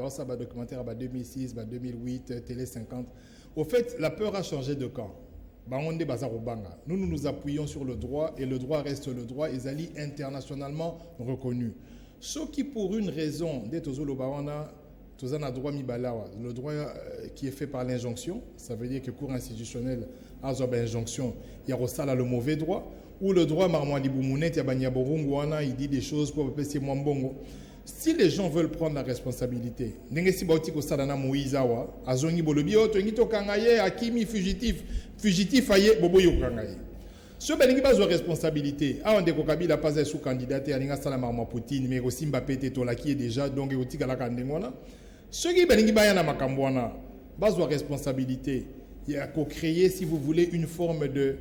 S2: Ça va documentaire 2006, 2008, Télé 50. Au fait, la peur a changé de camp. Nous nous appuyons sur le droit et le droit reste le droit. Ils allient internationalement reconnus. Ceux qui, pour une raison, le droit qui est fait par l'injonction, ça veut dire que le cours institutionnel a une injonction, il y a le mauvais droit, ou le droit il dit des choses pour passer moins bon. Si les gens veulent prendre la responsabilité, fugitif aye bobo yokangaye. Ce belingi pas de responsabilité. Ah on déco Kabila pas sous candidat à l'inga salama ma Poutine mais aussi Mbappé te tola qui est déjà donc etika la kandengona. Ce qui belingi ba yana makambwana base de responsabilité. Il y a qu'à créer si vous voulez une forme de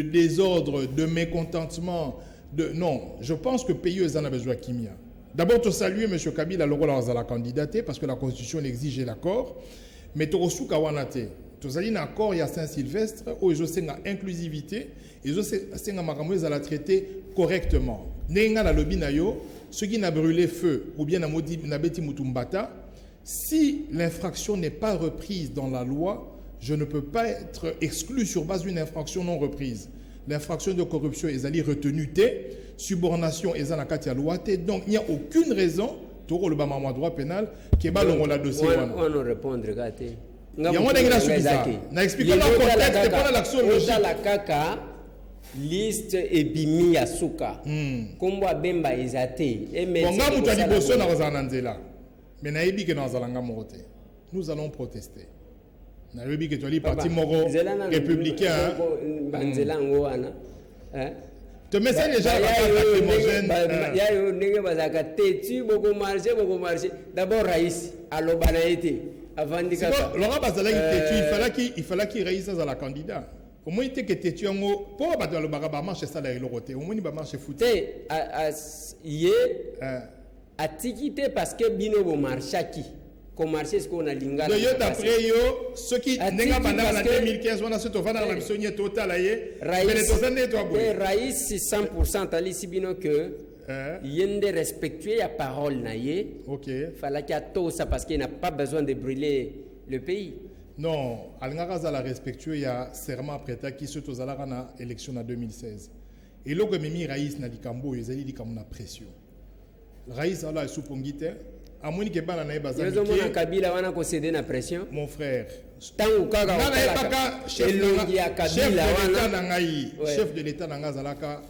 S2: désordre, de mécontentement, de non, je pense que pays en a besoin kimia. D'abord, te saluer M. Kabila le rôle à la candidature parce que la Constitution exige l'accord. Mais tu reçois Kawanate. Tu as un accord il y a Saint-Sylvestre où je sais inclusivité et je sais que la traiter correctement. Nenga na lobi na yo, ce qui n'a brûlé feu ou bien na beti mutumbata, si l'infraction n'est pas reprise dans la loi, je ne peux pas être exclu sur base d'une infraction non reprise. L'infraction de corruption est allée retenue té, subornation est en la loi té, donc il n'y a aucune raison pour le droit pénal qui est ballon la dossier.
S1: On nous répondre gâté.
S2: Il y a moins de n'a expliqué le contexte et pas l'action logique.
S1: La kaka liste et bimi ya suka. Kombo Bemba Ezate.
S2: Bonga mutu ali boso na kozananzela. Mais na yebi ke na zalanga mote. Nous allons protester. Na yebi ke to ali parti moro républicain.
S1: Banzela ngwana.
S2: Te message déjà lacrymogène.
S1: Ya yo ndenge bazaka tetu boko marché. D'abord Raïs alobana été.
S2: Laurent Bazala, il fallait qu'il réussisse à la candidat. Au moins, il était que tu as un pour le baraba marche ça là, il aurait au moins il va marcher foot.
S1: Il a tiquité parce que bino bo marchaki. Comme marché ce qu'on a lingala.
S2: D'après yo, ceux qui n'enga pendant en 2015 on a ce tofa dans la mission totale aye.
S1: Raïs c'est 100% ali sibino que yende respectuer la parole naie.
S2: OK.
S1: Fallait qu'il y a tout ça parce qu'il n'a pas besoin de brûler le pays.
S2: Non, alngaraza la respectuer il y a serment prêta qui se tozala na élection en 2016. Et logo memi Raïs na dikambo ezali dikamna pression. Raïs ala supongite amoni ke bana na bazali.
S1: Yezo mona Kabila wana ko céder na pression.
S2: Mon frère.
S1: Tangu kaka
S2: wakala. Chef de l'État na ngazalaka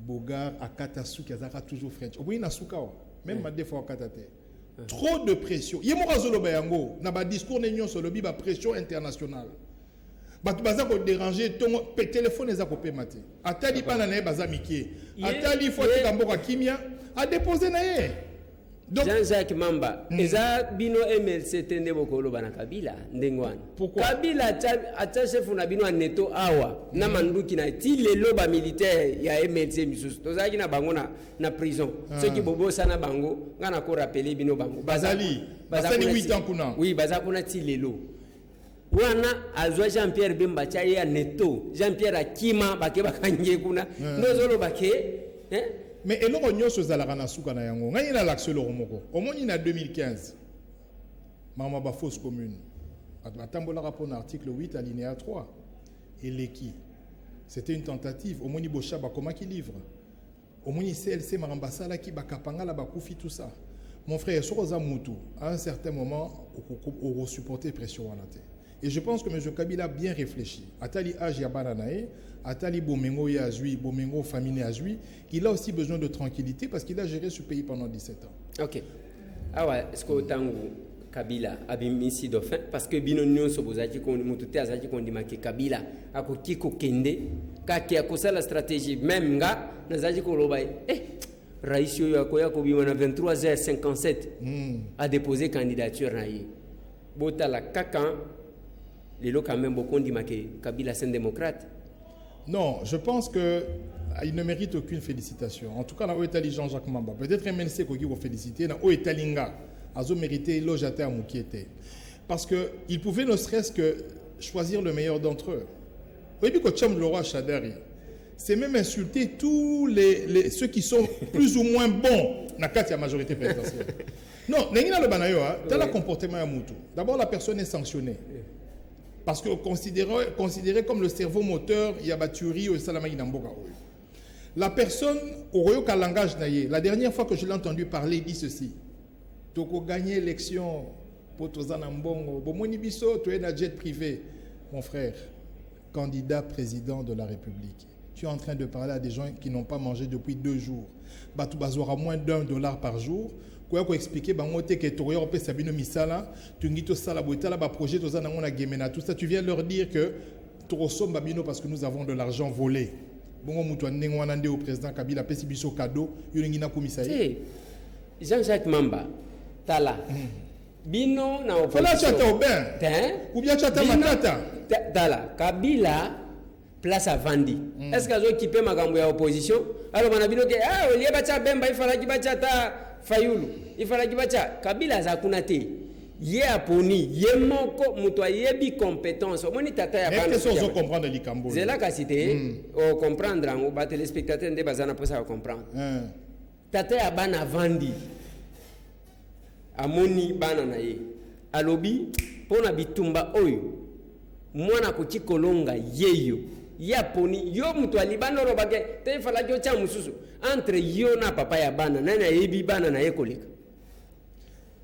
S2: Bogar Akata Souki Azaka toujours French. Au bout il n'a souka même ma des fois Akatate. Trop de pression. Yemo razolo bayango na ba discours n'enyo sur le ba pression internationale. Batu baza ko déranger ton téléphone eza ko pemate. Atali bana na baza mikie. Atali faut que kamboka kimia a déposer na ye.
S1: Jean-Jacques Mamba, eza bino MLC tende bokolo bana Kabila ndengwana.
S2: Pourquoi?
S1: Kabila acha chef na bino aneto awa na manduki na ti lelo ba militaire ya MLC misusu. Tozaki na bango na prison. Ceux qui bobo sana bango ngana ko rappeler bino bango.
S2: Bazali 8 ans kuna.
S1: Oui, baza kuna ti lelo. Wana azwa Jean-Pierre Bemba cha ya neto. Jean-Pierre akima bake bakanje kuna. Ndozolo bake
S2: mais eloko nyonso ezalaka na suka na yango ngai na l'axe eloko moko omoni na 2015 mama ba fausse commune atambolaka pour l'article 8 alinéa 3 eleki c'était une tentative omoni bocha bakomaki livre omoni CLC marambasala ki bakapangala bakufi tout ça mon frère sokoza mutu à un certain moment au supporter pression wana te. Et je pense que M. Kabila a bien réfléchi. Atali âge Yabaranae, Atali Bomengo Yazui, Bomengo famille Yazui, il a aussi besoin de tranquillité parce qu'il a géré ce pays pendant 17 ans.
S1: Ok. Ah ouais, est-ce que autant Kabila a bien mis ici dauphin parce que Binonion Sobozaki qu'on mutute azaki qu'on dit que Kabila a kiko kende, kaki a kosa la stratégie même nga nazaki ko lobai. Raïsio Yakoya Kobimana 23h57 a déposé candidature naïe. Bota la kakan. Les lots quand même beaucoup disent que Kabila c'est un démocrate.
S2: Non, je pense qu'il ne mérite aucune félicitation. En tout cas, dans l'État Jean-Jacques Mamba, peut-être MLC qui va féliciter, dans l'État Linga, a mérité l'Ojate à Moukiete. Parce qu'il pouvait ne serait-ce que choisir le meilleur d'entre eux. Vous voyez que Tcham Lora Chadari, c'est même insulter tous ceux qui sont plus ou moins bons dans la majorité présidentielle. Non, Nengina le Banayo, dans le comportement à Moutou. D'abord, la personne est sanctionnée. Parce que considéré comme le cerveau moteur, il y a Baturi ou Salamaï Namboka. La personne, au Royoka langage naïe, la dernière fois que je l'ai entendu parler, il dit ceci. Toko gagner l'élection pour Tozana Mbongo. Bomoni biso, tu es un jet privé. Mon frère, candidat président de la République. Tu es en train de parler à des gens qui n'ont pas mangé depuis 2 jours. Batou bazouara moins $1 par jour. Quoi expliquer que Torio pe Sabino Misala, Tungito Sala Botala, projet Tozana Mona Gemena, tout ça, tu viens leur dire que Torosom Babino parce que nous avons de l'argent volé. Bon, Moutouane Nengwanande au président Kabila, Pesibiso Kado, Yulingina Komisaï.
S1: Jean-Jacques Mamba, Tala. Bino na opposition.
S2: Fala chata au bain. Ou bien chata matata.
S1: Tala, Kabila. Place à Vandi. Est-ce qu'ils ont équipé ma gambo à opposition? Alors, on a dit que il y a Bacha Bemba, il fallait qu'il Bachata Fayoulou, il fallait qu'il Bacha Kabila Zakunate. Yé Aponi, Yé Moko, Moutoye bi compétence. Au moins, Tata ya
S2: Banda. Qu'est-ce qu'on comprendre les Cambo?
S1: C'est là qu'à citer, on comprendre, on bat les spectateurs de Bazana pour ça comprendre. Tata ya Bana Vandi. Amoni Bana Naye. Alobi, pour na bitumba oyo. Mwana kuti kolonga yeyo. Ya poni yo mutu alibano robage te fala jo cha mususu entre yo na papa ya bana nana yebi bana na yekolika.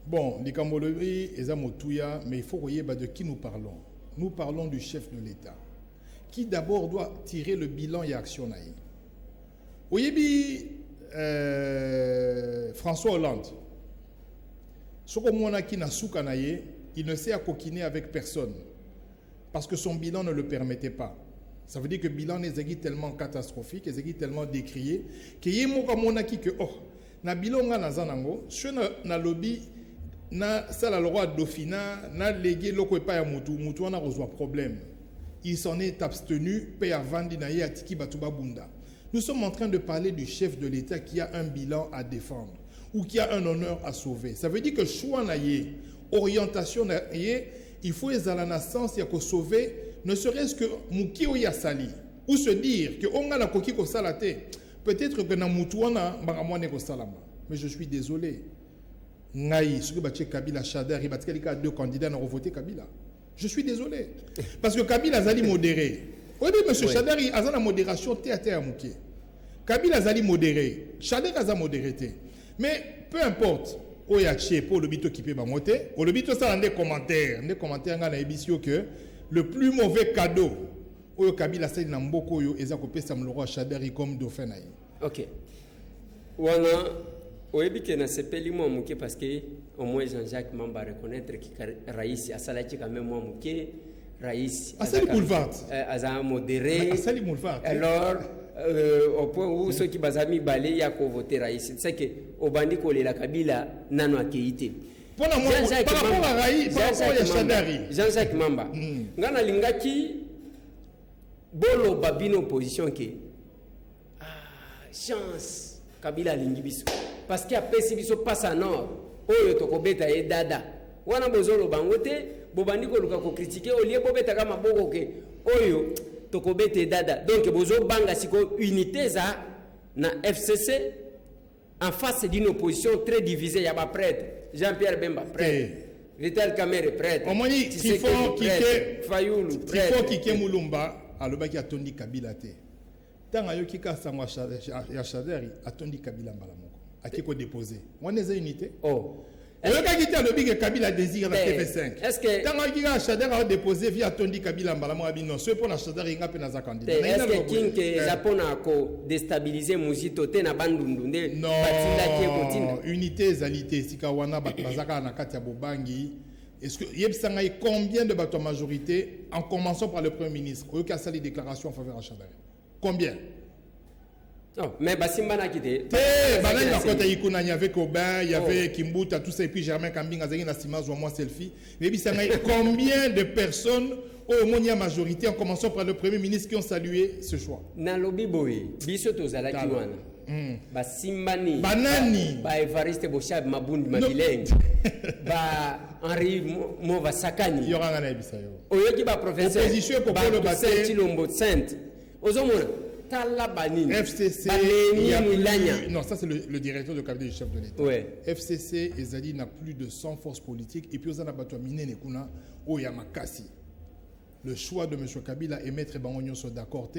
S2: Bon, Likambolobi eza motuya, mais il faut voyez de qui nous parlons. Nous parlons du chef de l'État qui d'abord doit tirer le bilan et action naï. Oyebi François Hollande. Soko mona ki na suka naye, il ne sait à coquiner avec personne parce que son bilan ne le permettait pas. Ça veut dire que le bilan est tellement catastrophique, est tellement décrié, que na bilan na zanango, sur na lobby na sala le roi Dauphina, na légué loko pa ya mutu na reçoit problème. Il s'en est abstenu, paye à vandi na ye atiki batuba bunda. Nous sommes en train de parler du chef de l'État qui a un bilan à défendre ou qui a un honneur à sauver. Ça veut dire que choix na ye, orientation na ye, il faut les à la naissance, il y a sauver, ne serait-ce que Mouki ou Yassali, ou se dire que on a la coquille ko salate, peut-être que na Moutouana, mais je suis désolé. Ngaï, ce que Baché Kabila Chader, il y a 2 candidats qui ont voté Kabila. Je suis désolé. Parce que Kabila Zali modéré. Oui, mais M. Chader, il a la modération théâtre à Mouki. Kabila Zali modéré. Chader a modéré. Mais peu importe. Oyaché pour le bito qui peut monter. Au le bito ça dans des commentaires na ebisio que le plus mauvais cadeau oyo Kabila Sali na mboko yo eza ko pesa mloro Chadari comme dauphin na.
S1: OK. Wana oyebi ke na sepeli mwa muke parce que au moins Jean-Jacques Mamba reconnaître que Raïs asalaki quand même mwa muke Raïs
S2: asali boulevard
S1: aza modéré
S2: asali boulevard
S1: alors au point où ceux qui bazami balé ya ko voter Raïs c'est que obandi ko lela Kabila nano akeite
S2: par rapport à Raïs par rapport à Shadari
S1: Jean-Jacques Mamba ngana lingaki bolo babino opposition ke chance Kabila lingi biso parce que apesi biso passe à nord oyo tokobeta e dada wana bozolo bangote bobandi ko luka ko critiquer au lieu bobeta kama boko ke oyo tokobeta e dada donc bozo banga siko unité za na FCC en face d'une opposition très divisée ya ba prêtre Jean-Pierre Bemba prêtre Vital Kamerhe prêtre
S2: omoni Tifo Kike
S1: Fayulu prêtre
S2: Tifo Kike Mulumba alobaki atondi Kabila te tanga yoki ka sangwa ya Shadari atondi Kabila mbala moko akiko déposer on est unité le gars qui était le big Kabila désire la TV5
S1: est-ce que
S2: tant que Giga Shadari a déposé via atondi Kabila mbala moko bino ce pour la Shadari nga pe na za candidat
S1: est-ce que king que Japon a ko déstabiliser muzito te na bandundu nde batinda ki kotinda
S2: unité zalité sikawana bazaka na kati ya bobangi. Est-ce que yebsanga combien de bateaux majorité en commençant par le Premier ministre au cas les déclarations en faveur de Shadari combien
S1: non mais basimba na kité
S2: banani na kota ikuna il y avait Kobin il y avait Kimbuta tout ça et puis Germain Kambinga zaki na simaz moi selfie mais bisanga combien de personnes au monia majorité en commençant par le Premier ministre qui ont salué ce choix
S1: na lobby boy biso tozalaki wana basimbani
S2: banani
S1: ba Evariste Boshab Mabundi Mabilenge ba Henri Mova Sakani
S2: yoranga na bisayo
S1: oyoki ba professeur
S2: opposition pour le
S1: bâtir Chilombo Sainte ozomona tala banini
S2: FCC non ça c'est le directeur de cabinet du chef de l'État FCC ezali n'a plus de 100 forces politiques et puis ozana bato minene kuna oyamakasi le choix de monsieur Kabila et maître Bangonyo sont d'accord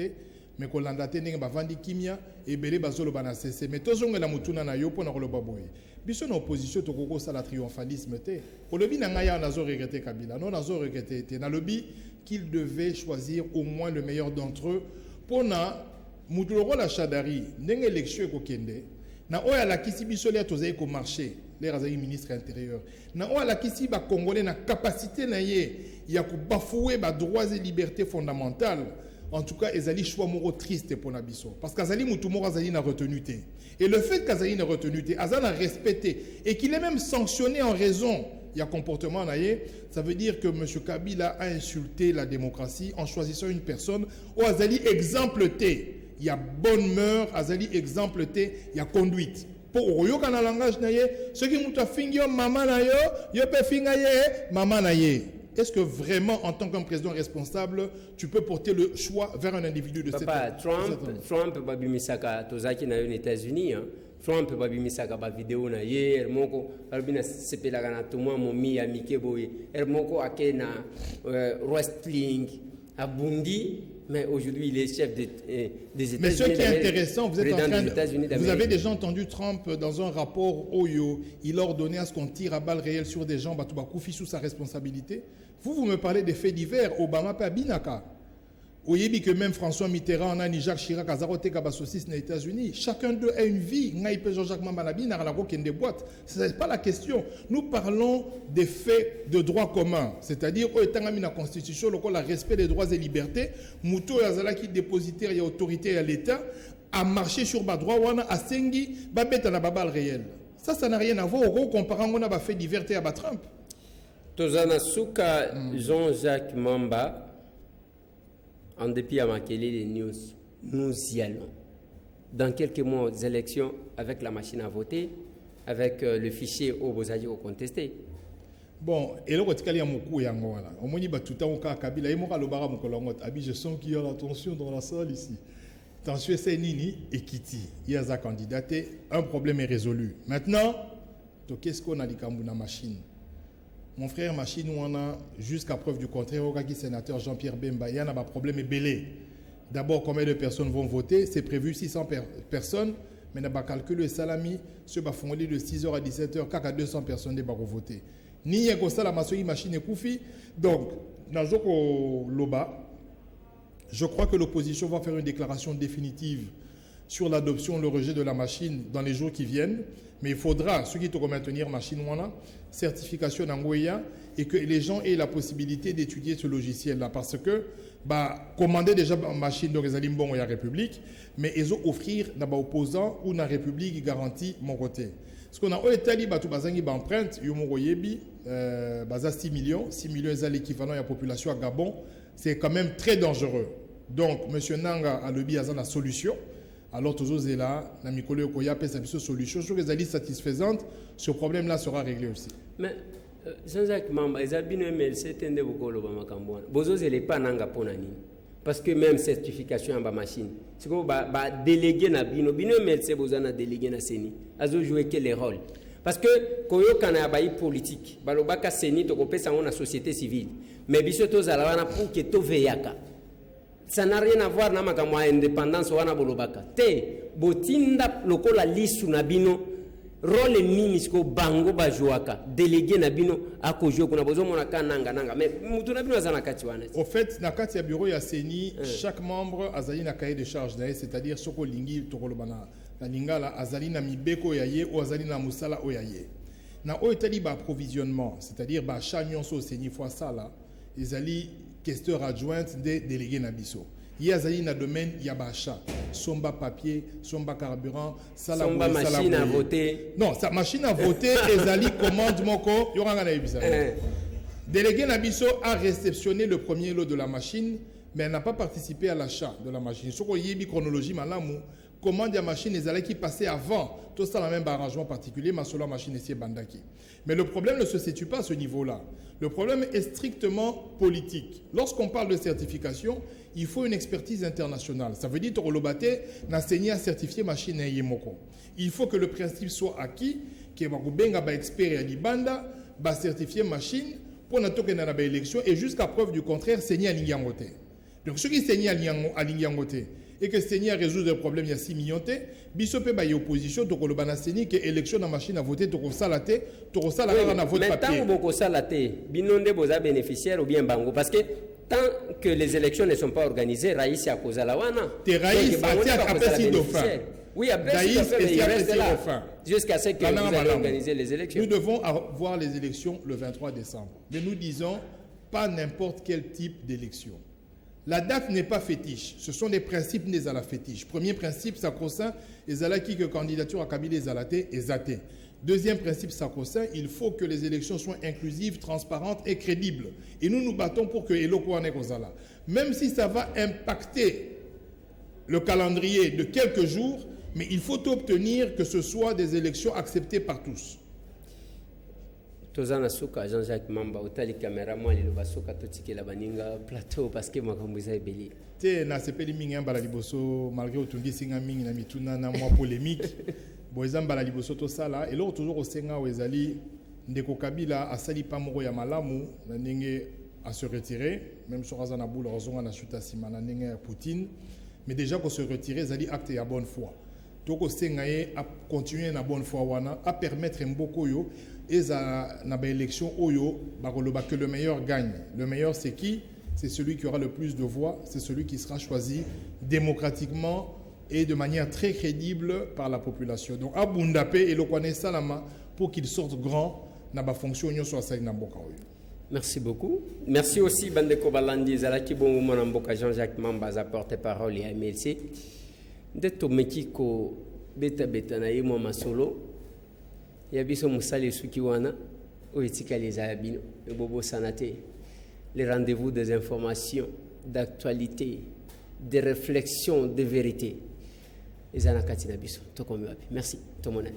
S2: mais ko landa te ndenge bavandi kimia ebele bazolo bana cessé mais tozongela mutuna na yo pona ko loba boye biso na opposition to koko sala triomphalisme te ko lobi na ngaya nazo regretter Kabila non nazo regretter te na lobi qu'il devait choisir au moins le meilleur d'entre eux pona mutuloko la Shadari ndenge élection ko kende na oya la kisi biso le tozai ko marché les razali ministre intérieur na oya la kisi ba congolais na capacité na ye ya ko bafouer ba droits et libertés fondamentales. En tout cas, ezali choix moro triste pour Nabiso. Parce qu'Azali Moutoumoro Azali n'a retenu. Et le fait qu'Azali n'a retenu, Azali a respecté. Et qu'il est même sanctionné en raison, il y a comportement naïe, ça veut dire que M. Kabila a insulté la démocratie en choisissant une personne où Azali exemple T. Il y a bonne mœur, Azali exemple T, il y a conduite. Pour Oyo kana langage naïe, ceux qui mouta fingyo maman naïe, yo pe fingaye maman naïe. Est-ce que vraiment, en tant qu'un président responsable, tu peux porter le choix vers un individu de cette
S1: Trump, Babi Misaka, Tozaki na aux États-Unis, Trump, Babi Misaka, ba vidéo na ye, Hermoko, Albina Sepela na Tuma, Momi, Amike Boy, Hermoko Akena, wrestling, à Bundi, mais aujourd'hui il est chef des États-Unis.
S2: Mais ce qui est intéressant, vous êtes en train vous avez déjà entendu Trump dans un rapport Oyo, il a ordonné à ce qu'on tire à balles réelles sur des gens, Batouba-Koufi sous sa responsabilité. Vous me parlez des faits divers, Obama pas Binaka. Oyebi que même François Mitterrand, Nani Jacques Chirac, Azarote Kabassosis aux États-Unis, chacun d'eux a une vie. Jean-Jacques Mambanabi n'a la des boîtes. Ce n'est pas la question. Nous parlons des faits de droit commun. C'est-à-dire, au Tangami la Constitution, le respect des droits et libertés, Mouto Yazala qui dépositaire et autorité à l'État, a marché sur bas droit, à Sengi, Babet à la babal réel. Ça n'a rien à voir au comparant on a fait divers à Trump.
S1: Tozana Souka, Jean-Jacques Mamba, en dépit à Makele les news, nous y allons. Dans quelques mois aux élections, avec la machine à voter, avec le fichier au Bozaji au contesté.
S2: Bon, et là, il y a beaucoup de gens. Au moins, il y a tout le temps Kabila. Je sens qu'il y a la tension dans la salle ici. Tension, c'est Nini et Kiti. Il y a sa candidaté. Un problème est résolu. Maintenant, qu'est-ce qu'on a dit dans la machine? Mon frère, machine, on a, jusqu'à preuve du contraire, au sénateur Jean-Pierre Bemba, il y a un problème belé. D'abord, combien de personnes vont voter? C'est prévu 600 personnes, mais on a calculé le salami, ce va fonder de 6h à 17h, à 200 personnes vont voter. Ni y a que ça, la machine est koufi. Donc, dans le Loba, je crois que l'opposition va faire une déclaration définitive sur l'adoption, le rejet de la machine dans les jours qui viennent. Mais il faudra, ceux qui doivent maintenir machine wana, certification d'Angoya, et que les gens aient la possibilité d'étudier ce logiciel-là. Parce que, commander déjà une machine de Résalim à la République, mais ils ont offrir à opposant ou à la République garantie mon côté. Ce qu'on a au Italie, tout bazangi empreinte, yomo yebi, 6 millions est l'équivalent de la population à Gabon, c'est quand même très dangereux. Donc, M. Nanga a le biais la solution. Alors, tous les là, la Mikolo Koya peut sa solution. Je trouve que les satisfaisante, ce problème-là sera réglé aussi.
S1: Mais, Jean-Jacques Mamba, ils ont bien aimé, c'est un de vos collègues. Bozo, il n'est pas Nanga Ponani. Parce que même certification en bas machine, c'est comme délégué na bino mais c'est besoin de délégué na seni. Azo jouer quel rôle? Parce que quand on a un politique, balobaka seni to kopé ça la société civile. Mais biso to zalawana pour que to veyaka. Ça n'a rien à voir na makamwa indépendance wana bolobaka. Te botinda lokola lisu na bino rôle nini siko bango bajoaka délégué na bino akojo kuna bozo mona kananga nanga mais mutu na bino azana kati wana.
S2: Au fait na kati ya bureau ya CENI chaque membre azali na cahier de charge d'ailleurs c'est-à-dire soko lingi tokolobana na lingala azali na mibeko ya ye ou azali na musala o ya ye. Na o etali ba approvisionnement c'est-à-dire ba chanyonso CENI fois ça là ezali questeur adjointe des délégués na biso. Il y a un domaine, il y a achat, somba papier, somba carburant,
S1: somba machine à voter.
S2: Non, sa machine à voter, ezali commande moko, y aura un épisode. Délégué Nabiso a réceptionné le premier lot de la machine, mais elle n'a pas participé à l'achat de la machine. Ce qu'il y a une chronologie, malamu, commande la machine, ezali qui passait avant, tout ça dans le même arrangement particulier, mais sur la machine ici bandaki. Mais le problème ne se situe pas à ce niveau-là. Le problème est strictement politique. Lorsqu'on parle de certification, il faut une expertise internationale. Ça veut dire que l'obate n'enseigne à certifier machine et yemoko. Il faut que le principe soit acquis, que benga ba expert à libanda, ba certifier machine pour na token na ba élection et jusqu'à preuve du contraire saigner à l'ingyangote. Donc ceux qui saignent à l'ingyangote et que Seigneur résout le problème, il y a 6 millions de bisope ba opposition to kolobana seni que élection na machine à voter to salate to salala na vote papier.
S1: Mais tant boko salate binonde boza bénéficiaire ou bien bango parce que tant que les élections ne sont pas organisées, Raïs a causé la wana.
S2: Raïs a apprécié dauphin.
S1: Oui, après il reste là jusqu'à ce que vous allez organiser les élections.
S2: Nous devons avoir les élections le 23 décembre. Mais nous disons pas n'importe quel type d'élection. La date n'est pas fétiche. Ce sont des principes nés à la fétiche. Premier principe, sacro-saint, ezalaki que candidature à Kabila ezalaté et zaté. Deuxième principe sacro-saint, il faut que les élections soient inclusives, transparentes et crédibles. Et nous nous battons pour que Eloko ane kozala. Même si ça va impacter le calendrier de quelques jours, mais il faut obtenir que ce soit des élections acceptées par tous.
S1: Tozana suka Jean-Jacques Mamba otali caméra moi le basuka totiki la baninga plateau parce que makambuza ebeli.
S2: Te na sepeli mingi mbala liboso malgré otungi singa mingi na mituna na mwa polémique. Boeza mbala liboso to sala et là toujours au senga ezali ndeko Kabila asali pa moko ya malamu na ndenge à se retirer même sur Azana Boula rozonga na chuta sima na ndenge ya Poutine mais déjà qu'on se retirer ezali acte ya bonne foi. Toko senga ye a continuer na bonne foi wana a permettre mboko yo et dans l'élection, que le meilleur gagne. Le meilleur, c'est qui? C'est celui qui aura le plus de voix, c'est celui qui sera choisi démocratiquement et de manière très crédible par la population. Donc, à Bundapé et le Kwane Salama pour qu'il sorte grand dans la fonction sur la Mboka.
S1: Merci beaucoup. Merci aussi, Bandeko Balandi, Zalaki Bongo Mboka, Jean-Jacques Mamba, à porte-parole et à MLC. De Tomekiko, Beta Beta Naïmo Masolo. Yabiso musali sukiwana oetika les abino et bobo sanate les rendez-vous des informations d'actualité des réflexions de vérité les anakati na biso to komi wapi merci to monane